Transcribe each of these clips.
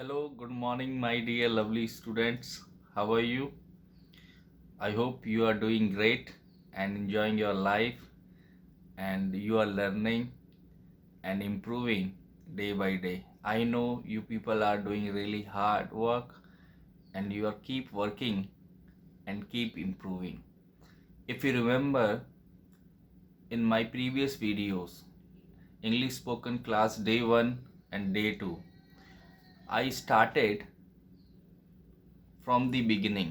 Hello, good morning, my dear lovely students. How are you? I hope you are doing great and enjoying your life and you are learning and improving day by day. I know you people are doing really hard work and you are keep working and keep improving. If you remember in my previous videos, English spoken class day 1 and day 2, I started from the beginning,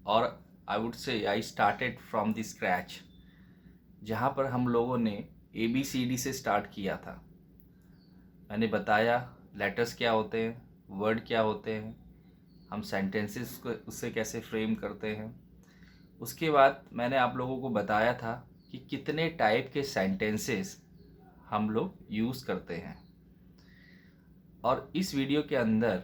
और I would say I started from the scratch, जहाँ पर हम लोगों ने ABCD से start किया था। मैंने बताया लेटर्स क्या होते हैं, वर्ड क्या होते हैं, हम सेंटेंसेस को उससे कैसे फ्रेम करते हैं। उसके बाद मैंने आप लोगों को बताया था कि कितने टाइप के सेंटेंसेस हम लोग यूज़ करते हैं। और इस वीडियो के अंदर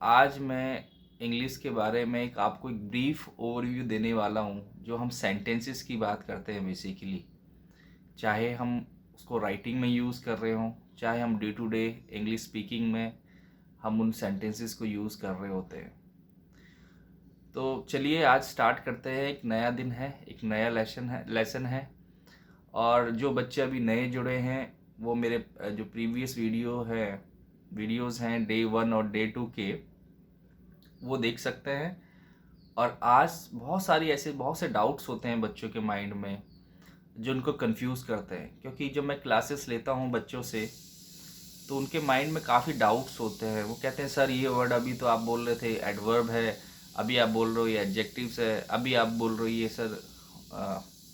आज मैं इंग्लिश के बारे में आपको एक ब्रीफ ओवरव्यू देने वाला हूँ, जो हम सेंटेंसेस की बात करते हैं बेसिकली, चाहे हम उसको राइटिंग में यूज़ कर रहे हों, चाहे हम day to day English speaking में हम उन सेंटेंसेस को यूज़ कर रहे होते हैं। तो चलिए आज स्टार्ट करते हैं। एक नया दिन है, एक नया लेसन है। और जो बच्चे अभी नए जुड़े हैं वो मेरे जो प्रीवियस वीडियोज़ हैं डे 1 और डे 2 के, वो देख सकते हैं। और आज बहुत से डाउट्स होते हैं बच्चों के माइंड में जो उनको कंफ्यूज करते हैं, क्योंकि जब मैं क्लासेस लेता हूँ बच्चों से तो उनके माइंड में काफ़ी डाउट्स होते हैं। वो कहते हैं सर ये वर्ड अभी तो आप बोल रहे थे एडवर्ब है, अभी आप बोल रहे हो ये एडजेक्टिव्स है, अभी आप बोल रहे हो ये सर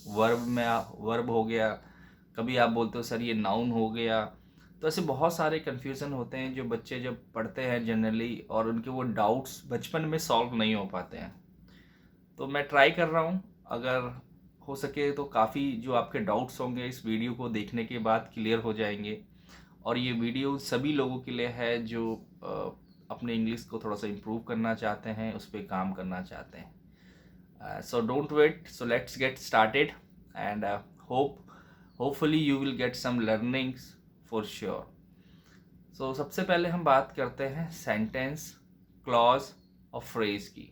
वर्ब हो गया, कभी आप बोलते हो सर ये नाउन हो गया। तो ऐसे बहुत सारे कन्फ्यूज़न होते हैं जो बच्चे जब पढ़ते हैं जनरली, और उनके वो डाउट्स बचपन में सॉल्व नहीं हो पाते हैं। तो मैं ट्राई कर रहा हूँ, अगर हो सके तो काफ़ी जो आपके डाउट्स होंगे इस वीडियो को देखने के बाद क्लियर हो जाएंगे। और ये वीडियो सभी लोगों के लिए है जो अपने इंग्लिश को थोड़ा सा इम्प्रूव करना चाहते हैं, उस पर काम करना चाहते हैं। So don't wait, so let's get started and hopefully you will get some learnings for sure. So सबसे पहले हम बात करते हैं सेंटेंस, क्लॉज और फ्रेज की।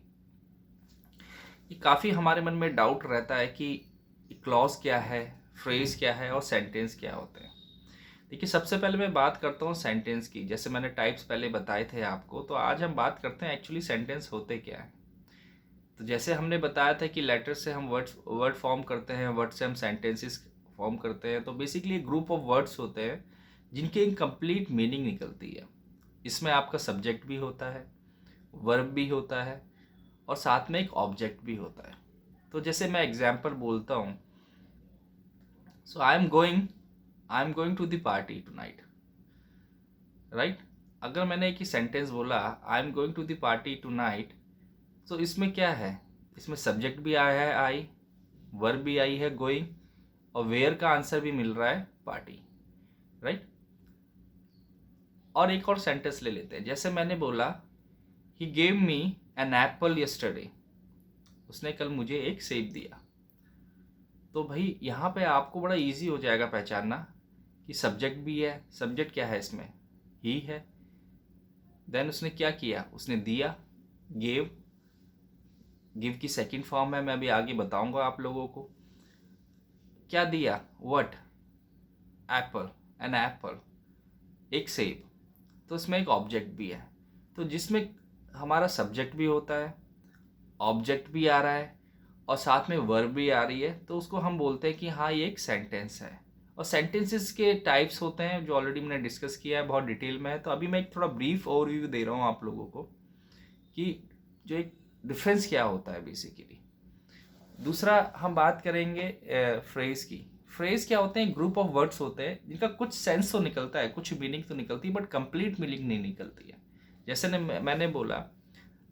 ये काफ़ी हमारे मन में डाउट रहता है कि क्लॉज क्या है, फ्रेज क्या है और सेंटेंस क्या होते हैं। देखिए सबसे पहले मैं बात करता हूँ सेंटेंस की। जैसे मैंने टाइप्स पहले बताए थे आपको, तो आज हम बात करते हैं एक्चुअली सेंटेंस होते क्या है। तो जैसे हमने बताया था कि लेटर से हम वर्ड फॉर्म करते हैं, वर्ड से हम सेंटेंसेस फॉर्म करते हैं। तो बेसिकली एक ग्रुप ऑफ वर्ड्स होते हैं जिनकी कंप्लीट मीनिंग निकलती है। इसमें आपका सब्जेक्ट भी होता है, वर्ब भी होता है और साथ में एक ऑब्जेक्ट भी होता है। तो जैसे मैं एग्जाम्पल बोलता हूँ, so I am going to the party tonight, right. अगर मैंने एक ही सेंटेंस बोला I am going to the party tonight, तो इसमें क्या है, इसमें सब्जेक्ट भी आया है आई, वर्ब भी आई है गोइंग, और वेयर का आंसर भी मिल रहा है पार्टी, राइट। और एक और सेंटेंस ले लेते हैं। जैसे मैंने बोला he gave me an apple yesterday, उसने कल मुझे एक सेब दिया। तो भाई यहाँ पे आपको बड़ा इजी हो जाएगा पहचानना कि सब्जेक्ट भी है। सब्जेक्ट क्या है इसमें, ही है। देन उसने क्या किया, उसने दिया, गिव की सेकंड फॉर्म है, मैं अभी आगे बताऊंगा आप लोगों को। क्या दिया, व्हाट, एप्पल, एन एप्पल, एक सेब। तो इसमें एक ऑब्जेक्ट भी है, तो जिसमें हमारा सब्जेक्ट भी होता है, ऑब्जेक्ट भी आ रहा है और साथ में वर्ब भी आ रही है, तो उसको हम बोलते हैं कि हाँ ये एक सेंटेंस है। और सेंटेंसेस के टाइप्स होते हैं जो ऑलरेडी मैंने डिस्कस किया है, बहुत डिटेल में है। तो अभी मैं एक थोड़ा ब्रीफ ओवरव्यू दे रहा हूँ आप लोगों को कि जो एक डिफरेंस क्या होता है बेसिकली। दूसरा हम बात करेंगे फ्रेज की। फ्रेज क्या होते हैं, ग्रुप ऑफ वर्ड्स होते हैं जिनका कुछ सेंस तो निकलता है, कुछ मीनिंग तो निकलती है, बट कंप्लीट मीनिंग नहीं निकलती है। जैसे मैंने बोला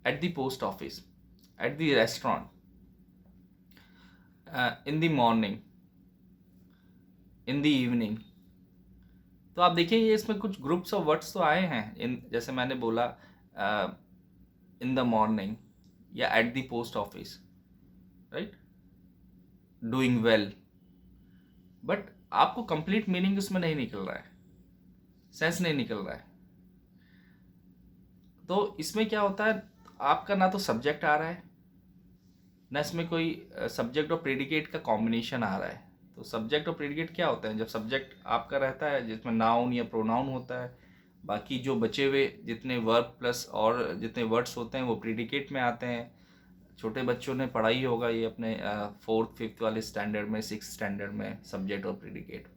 at the post office, at the restaurant, in the morning, in the evening. तो आप देखिए ये इसमें कुछ ग्रुप्स ऑफ वर्ड्स तो आए हैं। जैसे मैंने बोला इन द मॉर्निंग या at the post office, right, doing well, but आपको कंप्लीट मीनिंग उसमें नहीं निकल रहा है, सेंस नहीं निकल रहा है। तो इसमें क्या होता है, आपका ना तो सब्जेक्ट आ रहा है, ना इसमें कोई सब्जेक्ट और प्रेडिकेट का कॉम्बिनेशन आ रहा है। तो सब्जेक्ट और प्रेडिकेट क्या होता है, जब सब्जेक्ट आपका रहता है जिसमें नाउन या प्रोनाउन होता है, बाकी जो बचे हुए जितने वर्ब प्लस और जितने वर्ड्स होते हैं वो प्रेडिकेट में आते हैं। छोटे बच्चों ने पढ़ा ही होगा ये अपने 4th 5th वाले स्टैंडर्ड में, 6th स्टैंडर्ड में, सब्जेक्ट और प्रेडिकेट।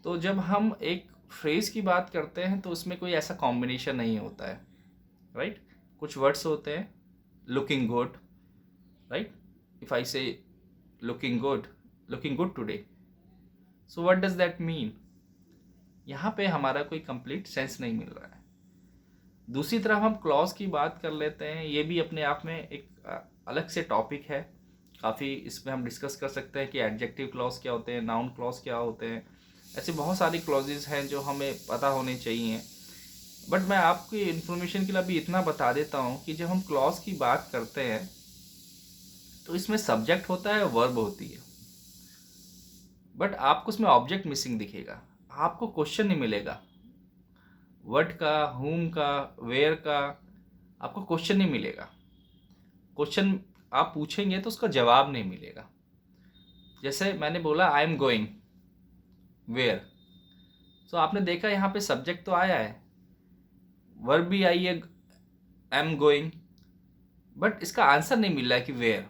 तो जब हम एक फ्रेज की बात करते हैं तो उसमें कोई ऐसा कॉम्बिनेशन नहीं होता है, राइट। कुछ वर्ड्स होते हैं, looking good, right. If I say looking good today, so what does that mean. यहाँ पे हमारा कोई कंप्लीट सेंस नहीं मिल रहा है। दूसरी तरफ हम क्लॉज की बात कर लेते हैं, ये भी अपने आप में एक अलग से टॉपिक है, काफ़ी इसमें हम डिस्कस कर सकते हैं कि एडजेक्टिव क्लॉज क्या होते हैं, नाउन क्लॉज क्या होते हैं। ऐसे बहुत सारी क्लॉजेज हैं जो हमें पता होने चाहिए। बट मैं आपकी इन्फॉर्मेशन के लिए अभी इतना बता देता हूँ कि जब हम क्लॉज की बात करते हैं तो इसमें सब्जेक्ट होता है, वर्ब होती है, बट आपको उसमें ऑब्जेक्ट मिसिंग दिखेगा, आपको क्वेश्चन नहीं मिलेगा। व्हाट का, whom का, वेयर का आपको क्वेश्चन नहीं मिलेगा। क्वेश्चन आप पूछेंगे तो उसका जवाब नहीं मिलेगा। जैसे मैंने बोला आई एम गोइंग वेयर, तो आपने देखा यहाँ पे सब्जेक्ट तो आया है, वर्ब भी आई है आई एम गोइंग, बट इसका आंसर नहीं मिल रहा है कि वेयर।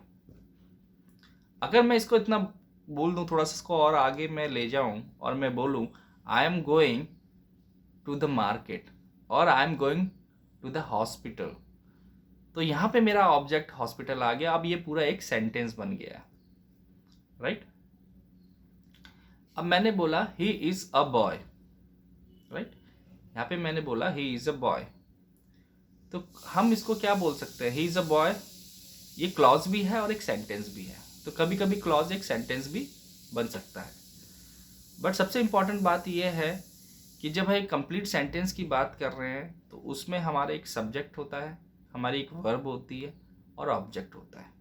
अगर मैं इसको इतना बोल दूँ, थोड़ा सा इसको और आगे मैं ले जाऊँ और मैं बोलूँ I am going to the market और I am going to the hospital, तो यहाँ पे मेरा ऑब्जेक्ट हॉस्पिटल आ गया। अब ये पूरा एक सेंटेंस बन गया, राइट। अब मैंने बोला he is a boy, right. यहाँ पे मैंने बोला ही इज अ बॉय, तो हम इसको क्या बोल सकते हैं, ही इज अ बॉय। ये क्लॉज भी है और एक सेंटेंस भी है, तो कभी कभी क्लॉज एक सेंटेंस भी बन सकता है। बट सबसे इंपॉर्टेंट बात यह है कि जब हम एक कंप्लीट सेंटेंस की बात कर रहे हैं तो उसमें हमारा एक सब्जेक्ट होता है, हमारी एक वर्ब होती है और ऑब्जेक्ट होता है,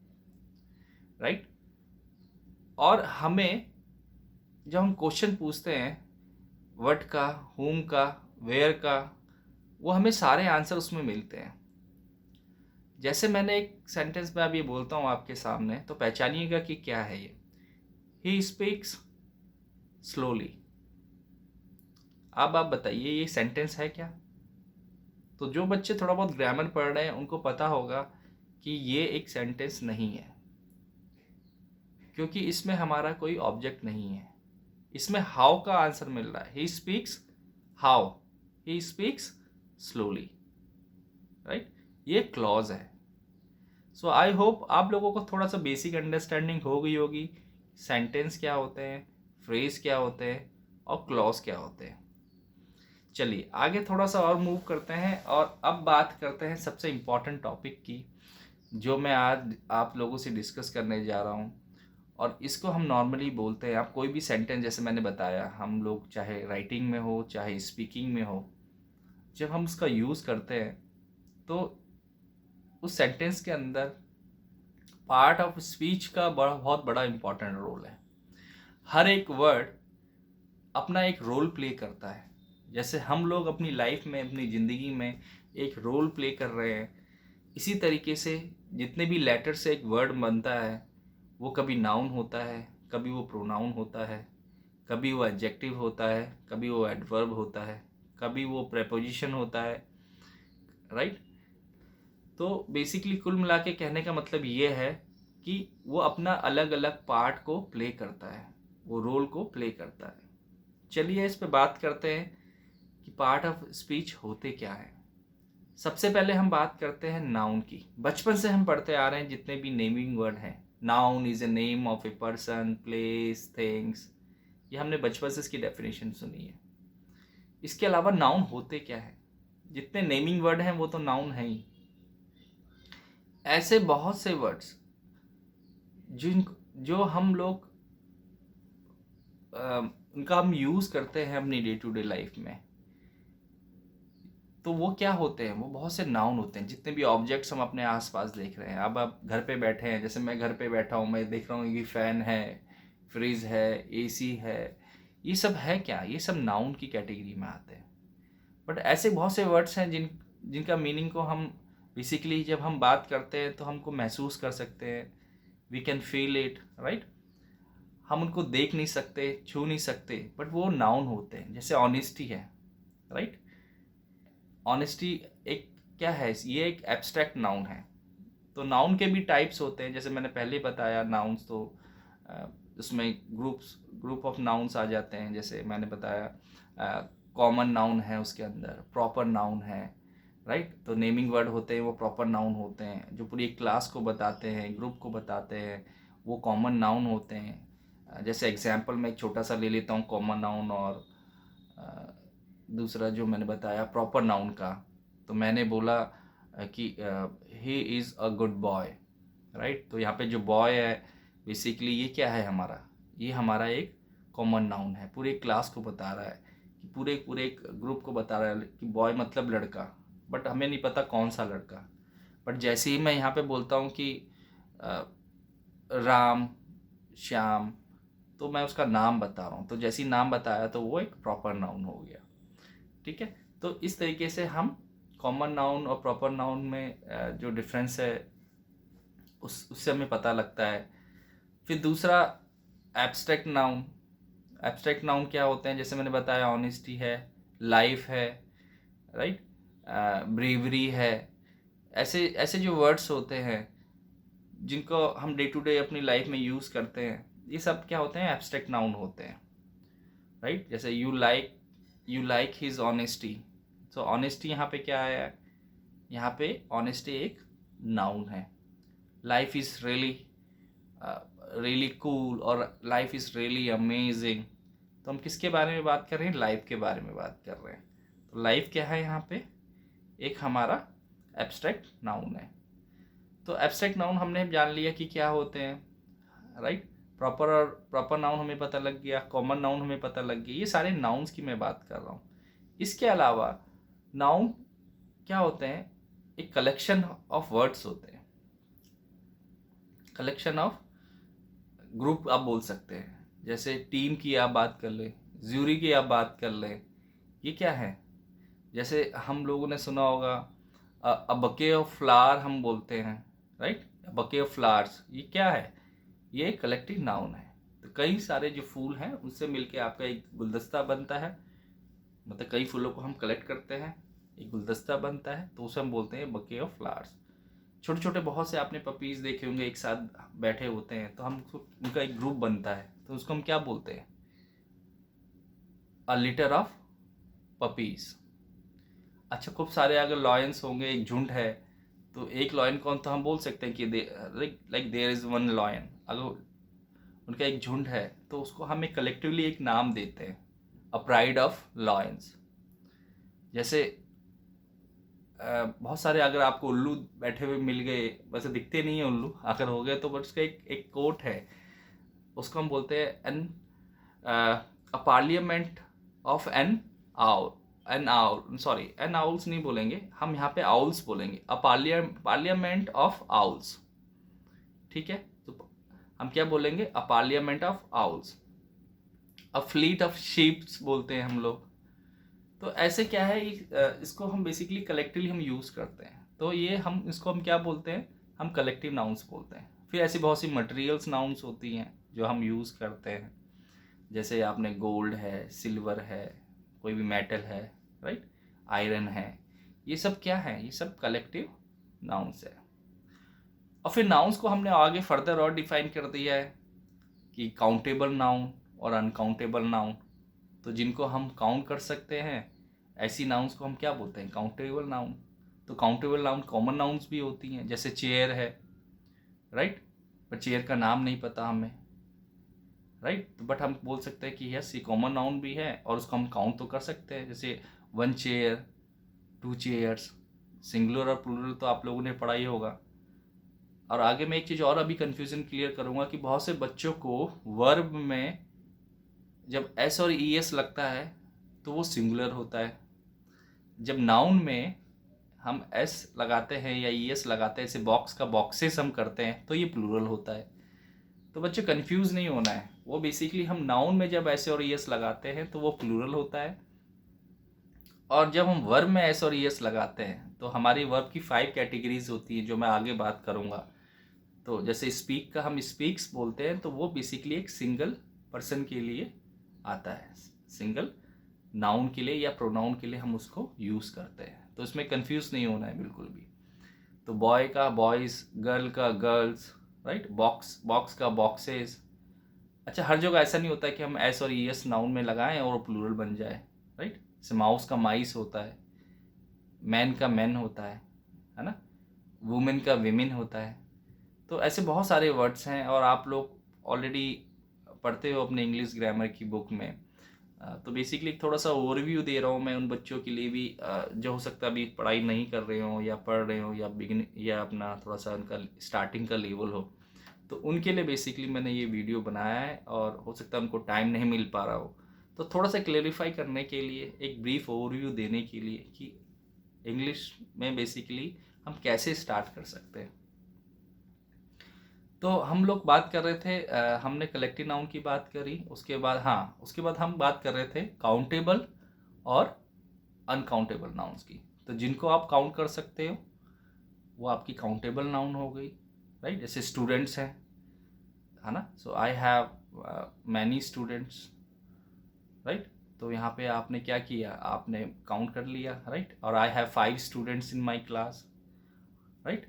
राइट। और हमें जब हम क्वेश्चन पूछते हैं व्हाट का, whom का, वेयर का, वो हमें सारे आंसर उसमें मिलते हैं। जैसे मैंने एक सेंटेंस में अब ये बोलता हूँ आपके सामने, तो पहचानिएगा कि क्या है ये। He speaks slowly. अब आप बताइए ये सेंटेंस है क्या। तो जो बच्चे थोड़ा बहुत ग्रामर पढ़ रहे हैं उनको पता होगा कि ये एक सेंटेंस नहीं है, क्योंकि इसमें हमारा कोई ऑब्जेक्ट नहीं है। इसमें हाउ का आंसर मिल रहा है, he speaks how, he speaks slowly, right. ये क्लॉज है। सो आई होप आप लोगों को थोड़ा सा बेसिक अंडरस्टैंडिंग हो गई होगी, सेंटेंस क्या होते हैं, फ्रेज क्या होते हैं और क्लॉज क्या होते हैं। चलिए आगे थोड़ा सा और मूव करते हैं और अब बात करते हैं सबसे इम्पॉर्टेंट टॉपिक की, जो मैं आज आप लोगों से डिस्कस करने जा रहा हूँ। और इसको हम नॉर्मली बोलते हैं, आप कोई भी सेंटेंस, जैसे मैंने बताया, हम लोग चाहे राइटिंग में हो चाहे स्पीकिंग में हो, जब हम उसका यूज़ करते हैं तो उस सेंटेंस के अंदर पार्ट ऑफ स्पीच का बहुत बड़ा इम्पॉर्टेंट रोल है। हर एक वर्ड अपना एक रोल प्ले करता है। जैसे हम लोग अपनी लाइफ में, अपनी ज़िंदगी में एक रोल प्ले कर रहे हैं, इसी तरीके से जितने भी लेटर से एक वर्ड बनता है, वो कभी नाउन होता है, कभी वो प्रोनाउन होता है, कभी वो एडजेक्टिव होता है, कभी वो एडवर्ब होता है, कभी वो प्रेपोजिशन होता है, राइट। तो बेसिकली कुल मिला के कहने का मतलब ये है कि वो अपना अलग अलग पार्ट को प्ले करता है, वो रोल को प्ले करता है। चलिए इस पे बात करते हैं कि पार्ट ऑफ स्पीच होते क्या है। सबसे पहले हम बात करते हैं नाउन की। बचपन से हम पढ़ते आ रहे हैं जितने भी नेमिंग वर्ड हैं, noun is a name of a person, place, things, ये हमने बचपन से इसकी डेफिनेशन सुनी है। इसके अलावा नाउन होते क्या है, जितने नेमिंग वर्ड हैं वो तो नाउन है ही। ऐसे बहुत से वर्ड्स जो हम लोग उनका हम यूज़ करते हैं अपनी डे टू डे लाइफ में, तो वो क्या होते हैं, वो बहुत से नाउन होते हैं। जितने भी ऑब्जेक्ट्स हम अपने आसपास देख रहे हैं, अब आप घर पे बैठे हैं, जैसे मैं घर पे बैठा हूँ, मैं देख रहा हूँ कि फ़ैन है, फ्रिज है, एसी है, ये सब है क्या, ये सब नाउन की कैटेगरी में आते हैं। बट ऐसे बहुत से वर्ड्स हैं जिनका मीनिंग को हम बेसिकली जब हम बात करते हैं तो हमको महसूस कर सकते हैं, we can feel it, right. हम उनको देख नहीं सकते, छू नहीं सकते, बट वो नाउन होते हैं। जैसे ऑनेस्टी है, राइट। ऑनेस्टी एक क्या है, ये एक एब्स्ट्रैक्ट नाउन है। तो नाउन के भी टाइप्स होते हैं, जैसे मैंने पहले बताया नाउन्स, तो उसमें ग्रुप ऑफ नाउन्स आ जाते हैं। जैसे मैंने बताया कॉमन नाउन है, उसके अंदर प्रॉपर नाउन है, राइट। तो नेमिंग वर्ड होते हैं वो प्रॉपर नाउन होते हैं, जो पूरी एक क्लास को बताते हैं, ग्रुप को बताते हैं, वो कॉमन नाउन होते हैं। जैसे एग्जांपल मैं एक छोटा सा ले लेता हूँ कॉमन नाउन और दूसरा जो मैंने बताया प्रॉपर नाउन का। तो मैंने बोला कि he is a good boy, right. तो यहाँ पे जो बॉय है बेसिकली ये क्या है हमारा, ये हमारा एक कॉमन नाउन है, पूरे क्लास को बता रहा है, कि पूरे एक ग्रुप को बता रहा है कि बॉय मतलब लड़का, बट हमें नहीं पता कौन सा लड़का। बट जैसे ही मैं यहाँ पे बोलता हूँ कि राम, श्याम, तो मैं उसका नाम बता रहा हूँ, तो जैसे ही नाम बताया तो वो एक प्रॉपर नाउन हो गया, ठीक है। तो इस तरीके से हम कॉमन नाउन और प्रॉपर नाउन में जो डिफरेंस है उससे हमें पता लगता है। फिर दूसरा एब्स्ट्रैक्ट नाउन। एब्स्ट्रैक्ट नाउन क्या होते हैं, जैसे मैंने बताया ऑनेस्टी है, लाइफ है, राइट, ब्रेवरी है। ऐसे ऐसे जो वर्ड्स होते हैं जिनको हम डे टू डे अपनी लाइफ में यूज़ करते हैं, ये सब क्या होते हैं, एब्स्ट्रैक्ट नाउन होते हैं, राइट। जैसे यू लाइक हिज ऑनेस्टी। तो ऑनेस्टी यहाँ पे क्या है, यहाँ पे ऑनेस्टी एक नाउन है। लाइफ इज़ रियली कूल और लाइफ इज़ रियली अमेजिंग। तो हम किसके बारे में बात कर रहे हैं, लाइफ के बारे में बात कर रहे हैं। तो लाइफ क्या है यहाँ पे, एक हमारा एब्स्ट्रैक्ट नाउन है। तो एब्स्ट्रैक्ट नाउन हमने जान लिया कि क्या होते हैं, राइट। प्रॉपर नाउन हमें पता लग गया, कॉमन नाउन हमें पता लग गया, ये सारे नाउन्स की मैं बात कर रहा हूँ। इसके अलावा नाउन क्या होते हैं, एक कलेक्शन ऑफ वर्ड्स होते हैं, कलेक्शन ऑफ ग्रुप आप बोल सकते हैं। जैसे टीम की आप बात कर ले, ज्यूरी की आप बात कर ले, ये क्या है। जैसे हम लोगों ने सुना होगा अ बके ऑफ फ्लावर हम बोलते हैं, राइट, बके ऑफ फ्लावर्स, ये क्या है, ये कलेक्टिव नाउन है। तो कई सारे जो फूल हैं उनसे मिलके आपका एक गुलदस्ता बनता है, मतलब कई फूलों को हम कलेक्ट करते हैं, एक गुलदस्ता बनता है, तो उसे हम बोलते हैं बके ऑफ फ्लावर्स। छोटे छोटे बहुत से आपने पपीज़ देखे होंगे एक साथ बैठे होते हैं, तो हम उनका एक ग्रुप बनता है, तो उसको हम क्या बोलते हैं, अ लिटर ऑफ पपीज़। अच्छा, खूब सारे अगर लॉयंस होंगे, एक झुंड है, तो एक लॉयन को तो हम बोल सकते हैं कि like there is one lion. अगर उनका एक झुंड है तो उसको हम एक कलेक्टिवली एक नाम देते हैं, अ प्राइड ऑफ लॉयंस। जैसे बहुत सारे अगर आपको उल्लू बैठे हुए मिल गए, वैसे दिखते नहीं है उल्लू, अगर हो गए तो बट उसका एक कोट है, उसको हम बोलते हैं a parliament of an owl, sorry an owls नहीं बोलेंगे हम, यहाँ पे आउल्स बोलेंगे, अ पार्लियामेंट ऑफ आउल्स, ठीक है। तो हम क्या बोलेंगे, अ parliament of owls. A fleet of sheeps बोलते हैं हम लोग। तो ऐसे क्या है, इसको हम बेसिकली कलेक्टिवली हम यूज़ करते हैं, तो ये हम इसको हम क्या बोलते हैं, हम कलेक्टिव नाउन्स बोलते हैं। फिर ऐसी बहुत सी मटेरियल्स नाउन्स होती हैं जो हम यूज़ करते हैं, जैसे आपने गोल्ड है, सिल्वर है, कोई भी मेटल है, राइट, आयरन है, ये सब क्या है, ये सब कलेक्टिव नाउन्स है। और फिर नाउन्स को हमने आगे फर्दर और डिफाइन कर दिया है कि काउंटेबल नाउन और अनकाउंटेबल नाउन। तो जिनको हम काउंट कर सकते हैं ऐसी नाउन्स को हम क्या बोलते हैं, काउंटेबल नाउन। तो काउंटेबल नाउन कॉमन नाउन्स भी होती हैं, जैसे चेयर है, राइट, पर चेयर का नाम नहीं पता हमें, राइट। तो बट हम बोल सकते हैं कि यस ये कॉमन नाउन भी है और उसको हम काउंट तो कर सकते हैं। जैसे 1 चेयर, 2 चेयर्स, सिंगुलर और प्लूरल तो आप लोगों ने पढ़ा ही होगा। और आगे मैं एक चीज़ और अभी कन्फ्यूज़न क्लियर करूँगा कि बहुत से बच्चों को वर्ब में जब एस और ई एस लगता है तो वो सिंगुलर होता है, जब नाउन में हम एस लगाते हैं या ई एस लगाते हैं, ऐसे बॉक्स का बॉक्सेस हम करते हैं, तो ये प्लूरल होता है। तो बच्चे कंफ्यूज नहीं होना है, वो बेसिकली हम नाउन में जब ऐसे और ई एस लगाते हैं तो वो प्लूरल होता है, और जब हम वर्ब में एस और ईएस लगाते हैं तो हमारी वर्ब की 5 कैटेगरीज होती हैं जो मैं आगे बात करूँगा। तो जैसे स्पीक का हम स्पीक्स बोलते हैं तो वो बेसिकली एक सिंगल पर्सन के लिए आता है, सिंगल नाउन के लिए या प्रोनाउन के लिए हम उसको यूज़ करते हैं। तो इसमें कंफ्यूज नहीं होना है बिल्कुल भी। तो बॉय का बॉयज़, गर्ल का गर्ल्स, राइट, बॉक्स बॉक्स का बॉक्सेस। अच्छा, हर जगह ऐसा नहीं होता है कि हम एस और ई एस नाउन में लगाएं और प्लूरल बन जाए, राइट। जैसे माउस का माइस होता है, मैन का मैन होता है ना, वुमेन का विमेन होता है। तो ऐसे बहुत सारे वर्ड्स हैं और आप लोग ऑलरेडी पढ़ते हो अपने इंग्लिश ग्रामर की बुक में। तो बेसिकली थोड़ा सा ओवरव्यू दे रहा हूँ मैं उन बच्चों के लिए भी जो हो सकता है अभी पढ़ाई नहीं कर रहे हो या पढ़ रहे हो या बिगिन या अपना थोड़ा सा उनका स्टार्टिंग का लेवल हो, तो उनके लिए बेसिकली मैंने ये वीडियो बनाया है। और हो सकता है उनको टाइम नहीं मिल पा रहा हो, तो थोड़ा सा क्लेरिफाई करने के लिए, एक ब्रीफ ओवरव्यू देने के लिए कि इंग्लिश में बेसिकली हम कैसे स्टार्ट कर सकते हैं। तो हम लोग बात कर रहे थे, हमने कलेक्टिव नाउन की बात करी, उसके बाद उसके बाद हम बात कर रहे थे काउंटेबल और अनकाउंटेबल नाउन्स की। तो जिनको आप काउंट कर सकते हो वो आपकी काउंटेबल नाउन हो गई, राइट। जैसे स्टूडेंट्स हैं, है ना, so I have many students, right. तो यहाँ पे आपने क्या किया, आपने काउंट कर लिया, राइट। और I have 5 students in my class, right.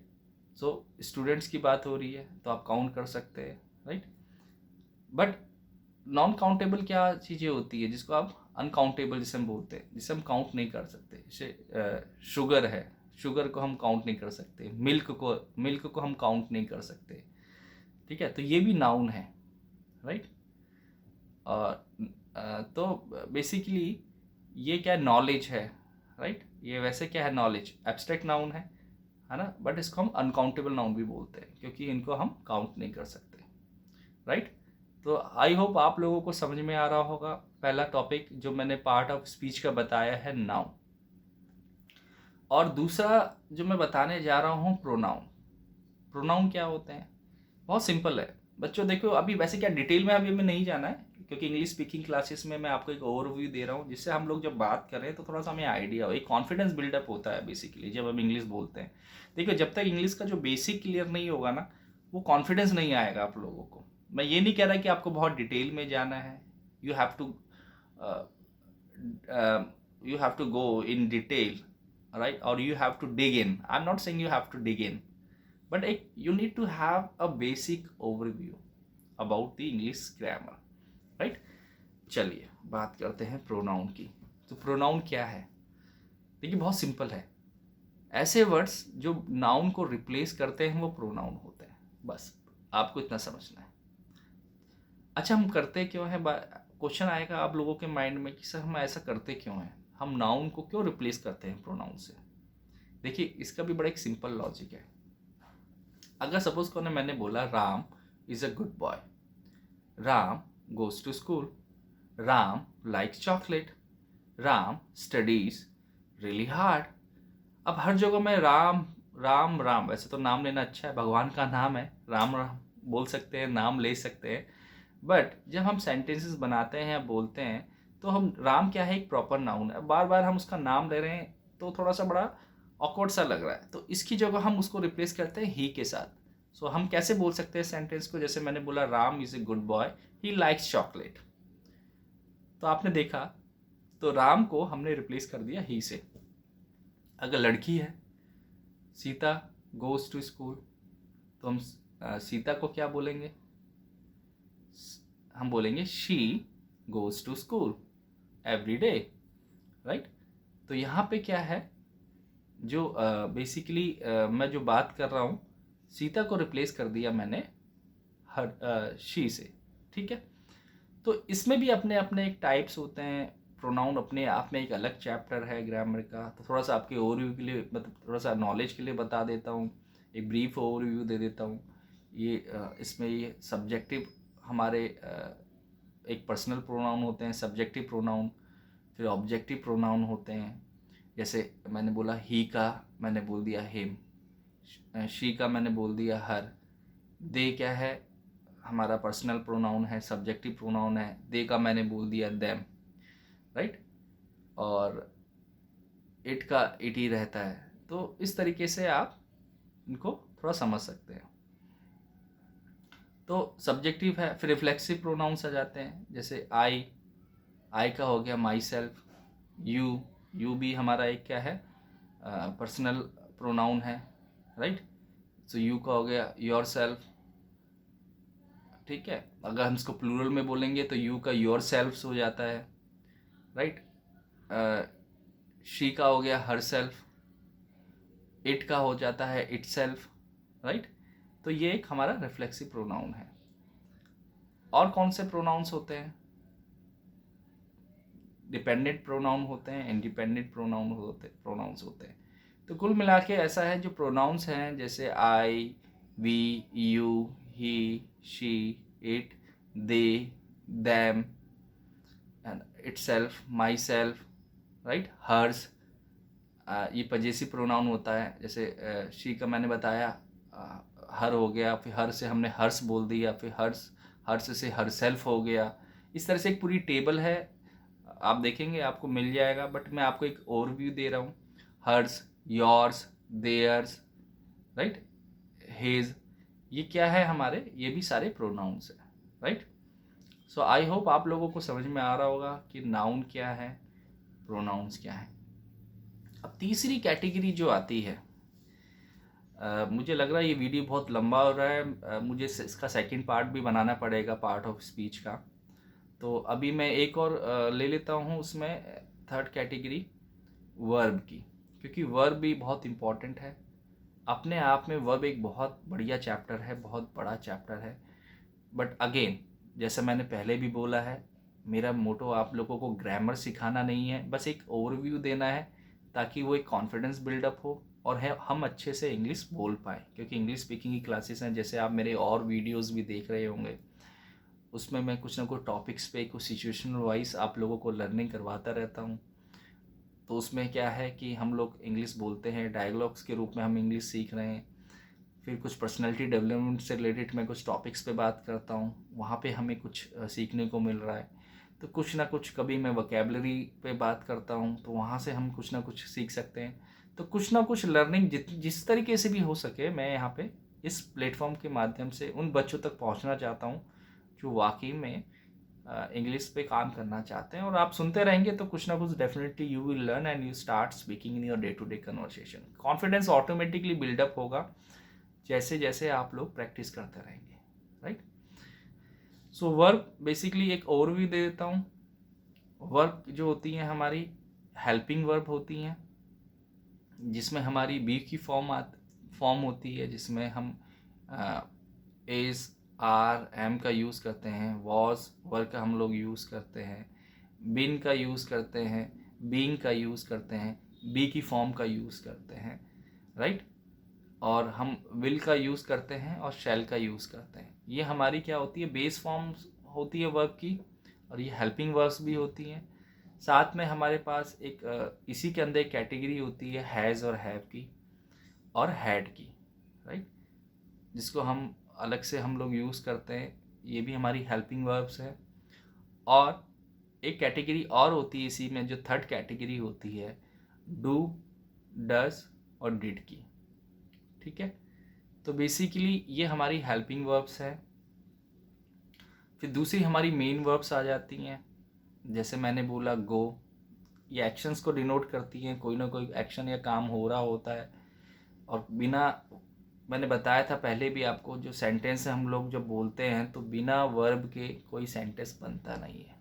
So students की बात हो रही है तो आप काउंट कर सकते हैं, राइट। बट नॉन काउंटेबल क्या चीज़ें होती है जिसको आप अनकाउंटेबल जिसे हम बोलते हैं, जिसे हम काउंट नहीं कर सकते। जैसे शुगर है, शुगर को हम काउंट नहीं कर सकते। मिल्क को हम काउंट नहीं कर सकते, ठीक है। तो ये भी नाउन है, राइट। और तो बेसिकली ये क्या नॉलेज है, राइट। ये वैसे क्या है, नॉलेज एब्स्ट्रैक्ट नाउन है ना, बट इसको हम अनकाउंटेबल नाउन भी बोलते हैं क्योंकि इनको हम काउंट नहीं कर सकते, राइट। तो आई होप आप लोगों को समझ में आ रहा होगा। पहला टॉपिक जो मैंने पार्ट ऑफ स्पीच का बताया है, नाउन। और दूसरा जो मैं बताने जा रहा हूँ, प्रोनाउन। प्रोनाउन क्या होते हैं, बहुत सिंपल है बच्चों। देखो अभी वैसे क्या डिटेल में अभी हमें नहीं जाना है क्योंकि इंग्लिश स्पीकिंग क्लासेस में मैं आपको एक ओवरव्यू दे रहा हूँ जिससे हम लोग जब बात करें तो थोड़ा सा हमें आइडिया हो, एक कॉन्फिडेंस बिल्डअप होता है बेसिकली जब हम इंग्लिश बोलते हैं। देखो जब तक इंग्लिश का जो बेसिक क्लियर नहीं होगा ना, वो कॉन्फिडेंस नहीं आएगा आप लोगों को। मैं ये नहीं कह रहा कि आपको बहुत डिटेल में जाना है, you have to you have to go in detail, right, or you have to dig in. I'm not saying you have to dig in, but you need to have a basic overview about the English grammar, right। चलिए बात करते हैं pronoun की। तो pronoun क्या है, देखिए बहुत सिंपल है। ऐसे वर्ड्स जो नाउन को रिप्लेस करते हैं वो प्रोनाउन होते हैं, बस आपको इतना समझना है। अच्छा, हम करते क्यों हैं, क्वेश्चन आएगा आप लोगों के माइंड में कि सर हम ऐसा करते क्यों हैं, हम नाउन को क्यों रिप्लेस करते हैं प्रोनाउन से। देखिए इसका भी बड़ा एक सिंपल लॉजिक है। अगर सपोज को मैंने बोला Ram is a good boy, Ram goes to school, Ram likes chocolate, Ram studies really hard. अब हर जगह में राम राम राम, वैसे तो नाम लेना अच्छा है, भगवान का नाम है, राम राम बोल सकते हैं, नाम ले सकते हैं। बट जब हम सेंटेंसेस बनाते हैं या बोलते हैं तो हम, राम क्या है, एक प्रॉपर नाउन है, बार बार हम उसका नाम ले रहे हैं तो थोड़ा सा बड़ा ऑकवर्ड सा लग रहा है। तो इसकी जगह हम उसको रिप्लेस करते हैं ही के साथ। सो हम कैसे बोल सकते हैं सेंटेंस को, जैसे मैंने बोला Ram is a good boy, he likes chocolate. तो आपने देखा, तो राम को हमने रिप्लेस कर दिया ही से। अगर लड़की है, सीता गोज टू स्कूल, तो हम सीता को क्या बोलेंगे, हम बोलेंगे she goes to school every day, right. तो यहाँ पे क्या है, जो बेसिकली मैं जो बात कर रहा हूँ, सीता को रिप्लेस कर दिया मैंने शी से, ठीक है। तो इसमें भी अपने अपने एक टाइप्स होते हैं, प्रोनाउन अपने आप में एक अलग चैप्टर है ग्रामर का। तो थोड़ा सा आपके ओवरव्यू के लिए, मतलब थोड़ा सा नॉलेज के लिए बता देता हूँ, एक ब्रीफ ओवरव्यू दे देता हूँ। ये इसमें ये सब्जेक्टिव हमारे एक पर्सनल प्रोनाउन होते हैं, सब्जेक्टिव प्रोनाउन, फिर ऑब्जेक्टिव प्रोनाउन होते हैं। जैसे मैंने बोला ही का, मैंने बोल दिया हिम, शी का मैंने बोल दिया हर, दे क्या है, हमारा पर्सनल प्रोनाउन है, सब्जेक्टिव प्रोनाउन है, दे का मैंने बोल दिया देम, राइट। और इट का इट ही रहता है। तो इस तरीके से आप इनको थोड़ा समझ सकते हैं। तो सब्जेक्टिव है, फिर रिफ्लेक्सिव प्रोनाउंस आ जाते हैं, जैसे आई का हो गया माई सेल्फ, यू भी हमारा एक क्या है, पर्सनल प्रोनाउन है, राइट। सो यू का हो गया योर सेल्फ, ठीक है। अगर हम इसको प्लूरल में बोलेंगे तो यू का योर सेल्फ हो जाता है, राइट। शी का हो गया हर सेल्फ, इट का हो जाता है इट सेल्फ, राइट। तो ये एक हमारा रिफ्लेक्सिव प्रोनाउन है। और कौन से प्रोनाउंस होते हैं? डिपेंडेंट प्रोनाउन होते हैं, इंडिपेंडेंट प्रोनाउंस होते हैं। तो कुल मिला के ऐसा है, जो प्रोनाउंस हैं जैसे I, we, you, he, she, it, they, them, itself, myself, right, hers, ये पजेसिव प्रोनाउन होता है। जैसे शी का मैंने बताया, हर हो गया, फिर हर से हमने हर्स बोल दिया, फिर हर्स से हर सेल्फ हो गया। इस तरह से एक पूरी टेबल है, आप देखेंगे आपको मिल जाएगा, बट मैं आपको एक ओवरव्यू दे रहा हूँ। Hers, yours, theirs, right, his, ये क्या है हमारे, ये भी सारे प्रोनाउंस हैं, राइट। सो आई होप आप लोगों को समझ में आ रहा होगा कि नाउन क्या है, प्रोनाउंस क्या है। अब तीसरी कैटेगरी जो आती है, मुझे लग रहा है ये वीडियो बहुत लंबा हो रहा है, मुझे इसका सेकंड पार्ट भी बनाना पड़ेगा, पार्ट ऑफ स्पीच का। तो अभी मैं एक और ले लेता हूँ उसमें, थर्ड कैटेगरी वर्ब की, क्योंकि वर्ब भी बहुत इम्पॉर्टेंट है अपने आप में। वर्ब एक बहुत बढ़िया चैप्टर है, बहुत बड़ा चैप्टर है। बट अगेन, जैसा मैंने पहले भी बोला है, मेरा मोटो आप लोगों को ग्रामर सिखाना नहीं है, बस एक ओवरव्यू देना है, ताकि वो एक कॉन्फिडेंस बिल्डअप हो और है हम अच्छे से इंग्लिश बोल पाए। क्योंकि इंग्लिश स्पीकिंग की क्लासेस हैं, जैसे आप मेरे और वीडियोस भी देख रहे होंगे, उसमें मैं कुछ ना कुछ टॉपिक्स पे, कुछ सिचुएशनल वाइज आप लोगों को लर्निंग करवाता रहता हूँ। तो उसमें क्या है कि हम लोग इंग्लिश बोलते हैं, डायलॉग्स के रूप में हम इंग्लिश सीख रहे हैं। फिर कुछ पर्सनैलिटी डेवलपमेंट से रिलेटेड मैं कुछ टॉपिक्स पे बात करता हूँ, वहाँ पे हमें कुछ सीखने को मिल रहा है। तो कुछ ना कुछ, कभी मैं वोकेबलरी पे बात करता हूँ, तो वहाँ से हम कुछ ना कुछ सीख सकते हैं। तो कुछ ना कुछ लर्निंग जिस तरीके से भी हो सके, मैं यहाँ पे इस प्लेटफॉर्म के माध्यम से उन बच्चों तक पहुँचना चाहता हूँ जो वाकई में इंग्लिश पे काम करना चाहते हैं। और आप सुनते रहेंगे तो कुछ ना कुछ definitely you will learn and you start speaking in your day to day conversation. Confidence automatically build up होगा जैसे जैसे आप लोग प्रैक्टिस करते रहेंगे, राइट। सो वर्ब बेसिकली एक ओवरव्यू दे देता हूँ। वर्ब जो होती हैं हमारी हेल्पिंग वर्ब होती हैं, जिसमें हमारी बी की फॉर्म होती है, जिसमें हम एज, आर, एम का यूज़ करते हैं। वॉज वर्ब का हम लोग यूज़ करते हैं। बिन का यूज़ करते हैं। बीइंग का यूज़ करते हैं। बी की फॉर्म का यूज़ करते हैं, राइट। और हम विल का यूज़ करते हैं और शैल का यूज़ करते हैं। ये हमारी क्या होती है, बेस फॉर्म होती है वर्ब की, और ये हेल्पिंग वर्ब्स भी होती हैं। साथ में हमारे पास एक इसी के अंदर एक कैटेगरी होती है हैज़ और हैव की और हैड की, राइट, जिसको हम अलग से हम लोग यूज़ करते हैं। ये भी हमारी हेल्पिंग वर्ब्स है। और एक कैटेगरी और होती है इसी में, जो थर्ड कैटेगरी होती है, डू, डज और डिड की, ठीक है। तो बेसिकली ये हमारी हेल्पिंग वर्ब्स है। फिर दूसरी हमारी मेन वर्ब्स आ जाती हैं, जैसे मैंने बोला गो, ये एक्शंस को डिनोट करती हैं, कोई ना कोई एक्शन या काम हो रहा होता है। और बिना, मैंने बताया था पहले भी आपको, जो सेंटेंस हम लोग जब बोलते हैं तो बिना वर्ब के कोई सेंटेंस बनता नहीं है,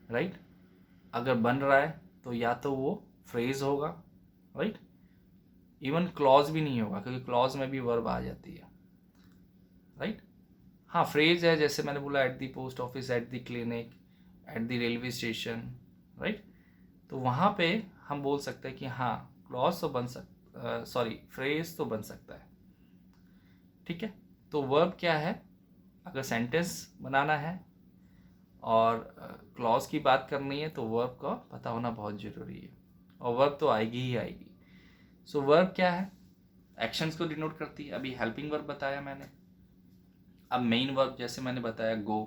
राइट। अगर बन रहा है तो या तो वो फ्रेज होगा, राइट, इवन क्लॉज भी नहीं होगा, क्योंकि क्लॉज में भी वर्ब आ जाती है, राइट। हाँ, फ्रेज है, जैसे मैंने बोला at the post office, at the clinic, at the railway station, right. तो वहाँ पे हम बोल सकते हैं कि हाँ, क्लॉज तो बन फ्रेज तो बन सकता है, ठीक है। तो वर्ब क्या है, अगर सेंटेंस बनाना है और क्लॉज की बात करनी है तो वर्ब का पता होना बहुत ज़रूरी है, और वर्ब तो आएगी ही आएगी। सो वर्ब क्या है, एक्शंस को डिनोट करती है। अभी हेल्पिंग वर्ब बताया मैंने। अब मेन वर्ब जैसे मैंने बताया, go,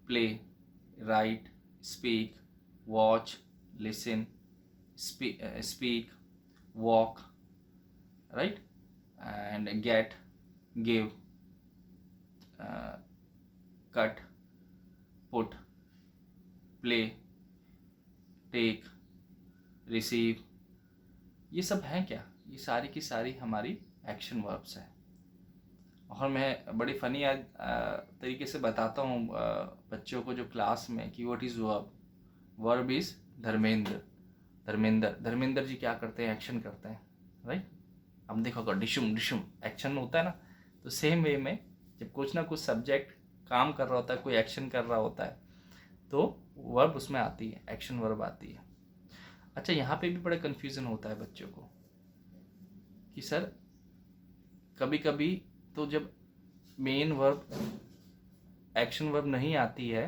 play, write, speak, watch, listen, speak, walk, right? And get, give, cut, put, play, take, receive, ये सब हैं क्या? ये सारी की सारी हमारी एक्शन वर्ब्स हैं। और मैं बड़ी फनी आज तरीके से बताता हूँ बच्चों को जो क्लास में कि what is verb. Verb is Dharmendra. Dharmendra ji क्या करते हैं? एक्शन करते हैं, राइट? हम देखोगे डिशुम डिशुम एक्शन होता है ना। तो सेम वे में जब कुछ ना कुछ सब्जेक्ट काम कर रहा होता है, कोई एक्शन कर रहा होता है, तो वर्ब उसमें आती है, एक्शन वर्ब आती है। अच्छा, यहाँ पे भी बड़ा कन्फ्यूज़न होता है बच्चों को कि सर कभी कभी तो जब मेन वर्ब एक्शन वर्ब नहीं आती है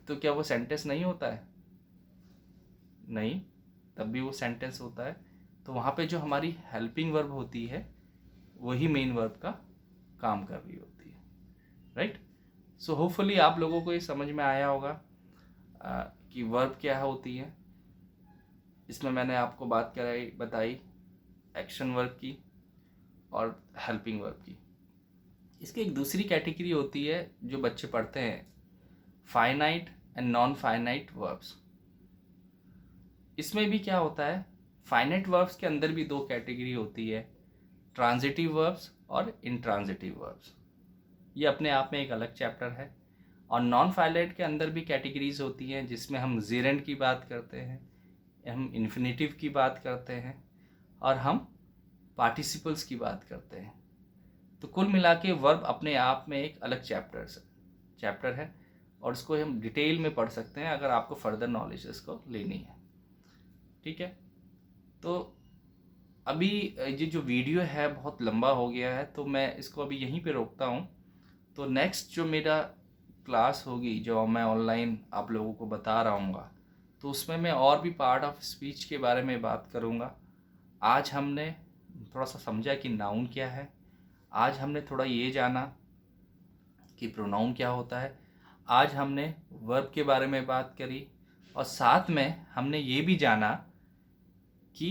तो क्या वो सेंटेंस नहीं होता है? नहीं, तब भी वो सेंटेंस होता है। तो वहाँ पे जो हमारी हेल्पिंग वर्ब होती है वही मेन वर्ब का काम कर रही होती है, राइट? सो होपफुली आप लोगों को ये समझ में आया होगा कि वर्ब क्या होती है। इसमें मैंने आपको बात बताई एक्शन वर्ब की और हेल्पिंग वर्ब की। इसकी एक दूसरी कैटेगरी होती है जो बच्चे पढ़ते हैं, finite and non finite verbs. इसमें भी क्या होता है, फाइनाइट वर्ब्स के अंदर भी दो कैटेगरी होती है, ट्रांजिटिव वर्ब्स और इंट्रांजिटिव वर्ब्स। ये अपने आप में एक अलग चैप्टर है। और नॉन फाइनाइट के अंदर भी कैटेगरीज होती हैं जिसमें हम जेरेंड की बात करते हैं, हम इन्फिनेटिव की बात करते हैं और हम पार्टिसिपल्स की बात करते हैं। तो कुल मिला के वर्ब अपने आप में एक अलग चैप्टर है और इसको हम डिटेल में पढ़ सकते हैं अगर आपको फर्दर नॉलेज इसको लेनी है, ठीक है? तो अभी ये जो वीडियो है बहुत लंबा हो गया है तो मैं इसको अभी यहीं पे रोकता हूँ। तो नेक्स्ट जो मेरा क्लास होगी जो मैं ऑनलाइन आप लोगों को बता रहा हूँगा, तो उसमें मैं और भी पार्ट ऑफ स्पीच के बारे में बात करूँगा। आज हमने थोड़ा सा समझा कि नाउन क्या है, आज हमने थोड़ा ये जाना कि प्रोनाउन क्या होता है, आज हमने वर्ब के बारे में बात करी और साथ में हमने ये भी जाना कि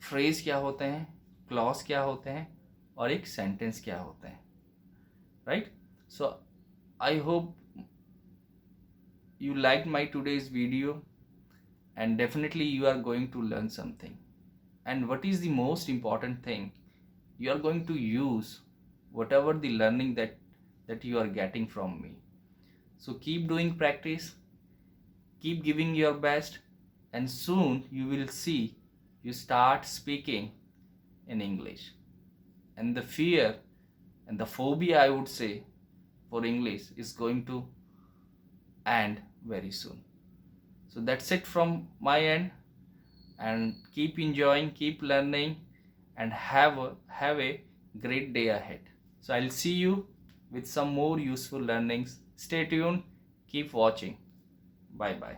फ्रेज क्या होते हैं, क्लॉज क्या होते हैं और एक सेंटेंस क्या होते हैं, right? So I hope you liked my today's video and definitely you are going to learn something. And what is the most important thing, you are going to use whatever the learning that you are getting from me. So keep doing practice, keep giving your best, and soon you will see you start speaking in English. And the fear and the phobia, I would say, for English is going to end very soon. So that's it from my end, and keep enjoying, keep learning, and have a great day ahead. So I'll see you with some more useful learnings. Stay tuned, keep watching. Bye bye.